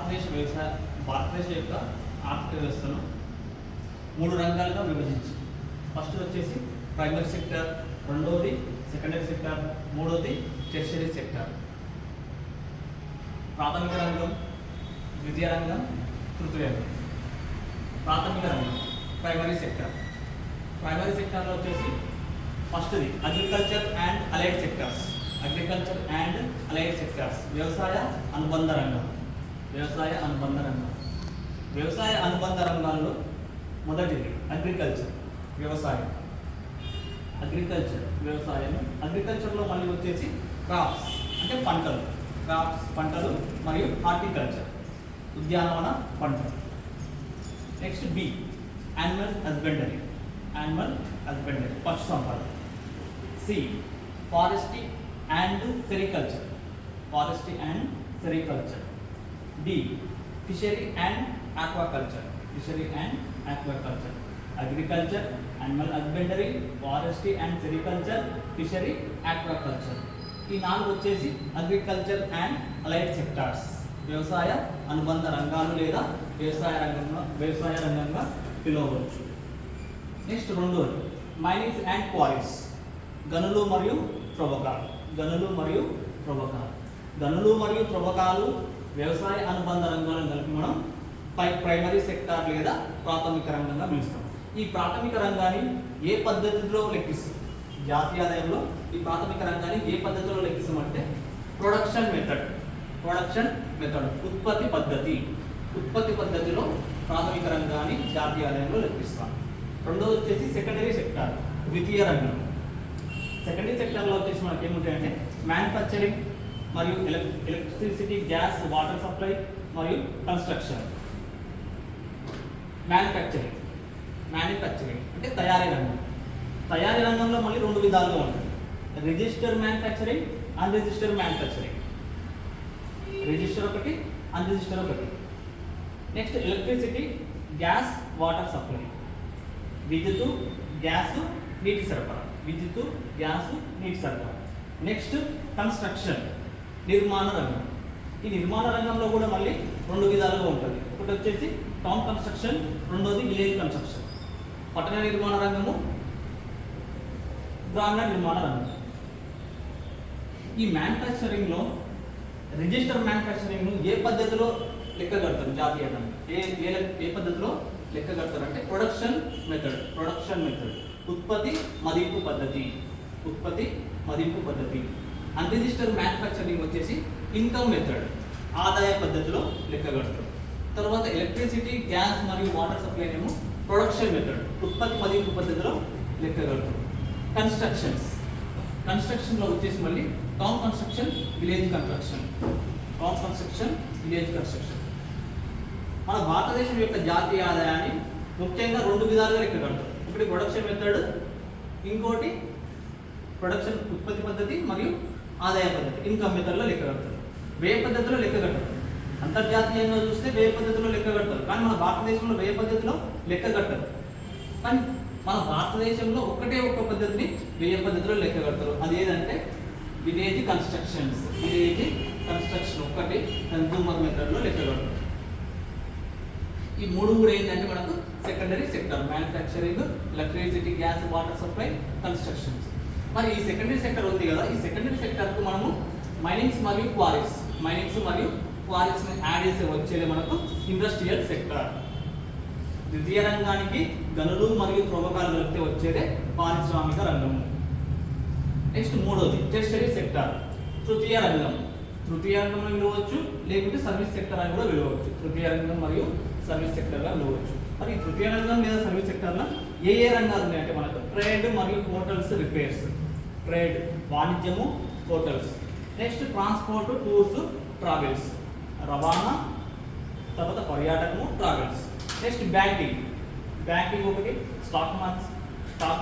భారతదేశ యొక్క ఆర్థిక వ్యవస్థను 3 రంగాలుగా విభజించి ఫస్ట్ వచ్చేసి ప్రైమరీ సెక్టర్, రెండవది సెకండరీ సెక్టర్, మూడవది టెర్షియరీ సెక్టర్. ప్రాథమిక రంగం, ద్వితీయ రంగం, తృతీయ రంగం. ప్రాథమిక రంగం ప్రైమరీ సెక్టర్. ప్రైమరీ సెక్టర్లో వచ్చేసి ఫస్ట్ది agriculture and allied sectors. Agriculture and allied sectors వ్యవసాయ అనుబంధ రంగం. వ్యవసాయ అనుబంధ రంగం. వ్యవసాయ అనుబంధ రంగాల్లో మొదటిది అగ్రికల్చర్, వ్యవసాయం. అగ్రికల్చర్, వ్యవసాయం. అగ్రికల్చర్లో మళ్ళీ వచ్చేసి క్రాప్స్ అంటే పంటలు, క్రాప్స్ పంటలు మరియు హార్టికల్చర్ ఉద్యానవన పంటలు. Next B animal husbandry, animal husbandry పశు సంపద. C forestry and sericulture, forestry and sericulture. D fishery and aquaculture, fishery and aquaculture. Agriculture, animal husbandry, forestry and sericulture, fishery, aquaculture. ఈ 4 వచ్చేసి అగ్రికల్చర్ అండ్ అలైడ్ సెక్టార్స్, వ్యవసాయ అనుబంధ రంగాలు లేదా వ్యవసాయ రంగంగా పిలువవచ్చు. Next రెండోది మైనింగ్స్ అండ్ క్వారీస్, గనులు మరియు త్రవ్వకాలు. గనులు మరియు త్రవ్వకాలు. గనులు మరియు త్రవ్వకాలు వ్యవసాయ అనుబంధ రంగాలను కలిపి మనం ప్రైమరీ సెక్టార్ లేదా ప్రాథమిక రంగంగా పిలుస్తాం. ఈ ప్రాథమిక రంగాన్ని ఏ పద్ధతిలో లెక్కిస్తాం? జాతీయ ఆదాయంలో ఈ ప్రాథమిక రంగాన్ని ఏ పద్ధతిలో లెక్కిస్తామంటే ప్రొడక్షన్ మెథడ్. ప్రొడక్షన్ మెథడ్ ఉత్పత్తి పద్ధతి. ఉత్పత్తి పద్ధతిలో ప్రాథమిక రంగాన్ని జాతీయ ఆదాయంలో లెక్కిస్తాం. రెండోది వచ్చేసి సెకండరీ సెక్టార్, ద్వితీయ రంగం. సెకండరీ సెక్టార్లో వచ్చేసి మనకి ఏముంటాయంటే మ్యానుఫ్యాక్చరింగ్ మరియు ఎలక్ట్రిసిటీ, గ్యాస్, వాటర్ సప్లై మరియు కన్స్ట్రక్షన్. మ్యానుఫ్యాక్చరింగ్ అంటే తయారీ రంగం. తయారీ రంగంలో మళ్ళీ 2 విధాలుగా ఉంటుంది: register manufacturing, unregister manufacturing. Register ఒకటి, అన్రిజిస్టర్ ఒకటి. Next electricity, gas, water supply. విద్యుత్తు, గ్యాస్, నీటి సరఫరా. విద్యుత్తు, గ్యాస్, నీటి సరఫరా. నెక్స్ట్ కన్స్ట్రక్షన్, నిర్మాణ రంగం. ఈ నిర్మాణ రంగంలో కూడా మళ్ళీ 2 విధాలుగా ఉంటుంది. ఒకటి వచ్చేసి టౌన్ కన్స్ట్రక్షన్, రెండోది విలేజ్ కన్స్ట్రక్షన్. పట్టణ నిర్మాణ రంగము, గ్రామీణ నిర్మాణ రంగం. ఈ మ్యానుఫ్యాక్చరింగ్లో రిజిస్టర్ మ్యానుఫ్యాక్చరింగ్ను ఏ పద్ధతిలో లెక్క కడతారు? జాతీయ రంగం ఏ పద్ధతిలో లెక్క కడతారు అంటే ప్రొడక్షన్ మెథడ్. ప్రొడక్షన్ మెథడ్ ఉత్పత్తి మదింపు పద్ధతి. ఉత్పత్తి మదింపు పద్ధతి. అన్రిజిస్టర్ మ్యానుఫ్యాక్చరింగ్ వచ్చేసి ఇన్కమ్ మెథడ్, ఆదాయ పద్ధతిలో లెక్క కడతారు. తర్వాత ఎలక్ట్రిసిటీ, గ్యాస్ మరియు వాటర్ సప్లై ఏమో ప్రొడక్షన్ మెథడ్, ఉత్పత్తి మదింపు పద్ధతిలో లెక్క కడతారు. కన్స్ట్రక్షన్లో వచ్చేసి మళ్ళీ town construction, village construction. Town construction, village construction. మన భారతదేశం యొక్క జాతీయ ఆదాయాన్ని ముఖ్యంగా 2 విధాలుగా లెక్క కడతారు. ఒకటి ప్రొడక్షన్ మెథడ్, ఇంకోటి ప్రొడక్షన్ ఉత్పత్తి పద్ధతి మరియు ఆదాయ పద్ధతి, ఇన్కమ్ మెథడ్లో లెక్క కడతారు. వ్యయ పద్ధతిలో లెక్క కడతారు. అంతర్జాతీయంగా చూస్తే వ్యయ పద్ధతిలో లెక్క కడతారు, కానీ మన భారతదేశంలో వ్యయ పద్ధతిలో లెక్క కట్టరు. కానీ మన భారతదేశంలో ఒక్క పద్ధతిని వ్యయ పద్ధతిలో లెక్క కడతారు. అది ఏదంటే విలేజ్ కన్స్ట్రక్షన్స్. విలేజ్ కన్స్ట్రక్షన్ ఒక్కటి కన్స్యూమర్ మెథడ్లో లెక్క కడతారు. ఈ 3 కూడా ఏంటంటే మనకు secondary sector, manufacturing, electricity, gas, water supply, constructions. మరి ఈ సెకండరీ సెక్టర్ ఉంది కదా, ఈ సెకండరీ సెక్టర్కు మనము మైనింగ్స్ మరియు క్వారీస్, ని యాడ్ చేసి వచ్చేది మనకు ఇండస్ట్రియల్ సెక్టర్. ద్వితీయ రంగానికి గనులు మరియు త్రవ్వకాలు కలిపితే వచ్చేదే పారిశ్రామిక రంగము. నెక్స్ట్ మూడోది టెర్షియరీ సెక్టర్, తృతీయ రంగం. తృతీయ రంగంలో పిలవచ్చు, లేకుంటే సర్వీస్ సెక్టర్ అని కూడా పిలవచ్చు. తృతీయ రంగం మరియు సర్వీస్ సెక్టర్గా పిలవచ్చు. మరి ఈ తృతీయ రంగం లేదా సర్వీస్ సెక్టర్లో ఏ రంగాలు ఉన్నాయంటే మనకు ట్రేడ్ మరియు హోటల్స్, రిపేర్స్. ట్రేడ్ వాణిజ్యము, hotels. Next transport, tours, travels, రవాణా, తర్వాత పర్యాటకము, ట్రావెల్స్. నెక్స్ట్ బ్యాంకింగ్ ఒకటి, స్టాక్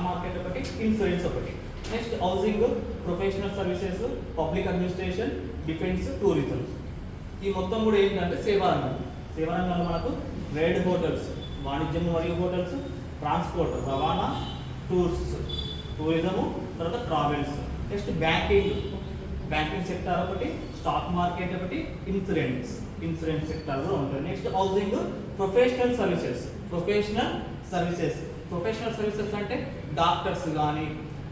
మార్కెట్ ఒకటి, ఇన్సూరెన్స్ ఒకటి. Next housing, professional services, public administration, defence, tourism. ఈ మొత్తం కూడా ఏంటంటే సేవారంగం. సేవారంగంలో మనకు ట్రేడ్, హోటల్స్, వాణిజ్యము మరియు హోటల్స్, ట్రాన్స్పోర్ట్, రవాణా, టూరిజము, తర్వాత ట్రావెల్స్. నెక్స్ట్ బ్యాంకింగ్ సెక్టార్ ఒకటి, స్టాక్ మార్కెట్ ఒకటి, ఇన్సూరెన్స్. ఇన్సూరెన్స్ సెక్టార్ కూడా ఉంటుంది. Next housing, professional services. Professional services అంటే డాక్టర్స్ కానీ,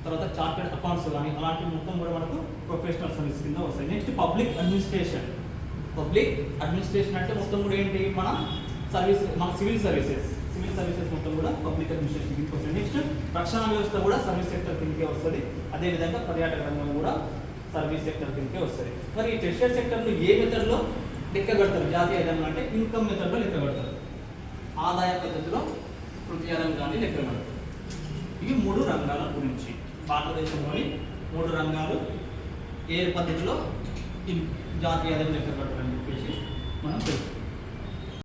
తర్వాత చార్టెడ్ అకౌంట్స్ కానీ, అలాంటి మొత్తం కూడా మనకు ప్రొఫెషనల్ సర్వీస్ కింద వస్తాయి. నెక్స్ట్ పబ్లిక్ అడ్మినిస్ట్రేషన్ అంటే మొత్తం కూడా ఏంటి, మన సివిల్ సర్వీసెస్ మొత్తం కూడా పబ్లిక్ అడ్మినిస్ట్రేషన్ కిందకి వస్తుంది. నెక్స్ట్ రక్షణ వ్యవస్థ కూడా సర్వీస్ సెక్టర్ కిందకే వస్తుంది. అదేవిధంగా పర్యాటక రంగం కూడా సర్వీస్ సెక్టర్ కిందకే వస్తుంది. మరి ఈ టెరిషియరీ సెక్టర్ను ఏ మెథడ్లో లెక్క కడతారు? జాతీయ ఆదాయం అంటే ఇన్కమ్ మెథడ్లో లెక్క కడతారు. ఆదాయ పద్ధతిలో తృతీయ రంగాన్ని లెక్క కడతారు. ఇవి 3 రంగాల గురించి, భారతదేశంలోని 3 రంగాలు ఏ పద్ధతిలో జాతీయ ఆదాయం లెక్క కడతారని చెప్పేసి మనం తెలుసుకుంటాం.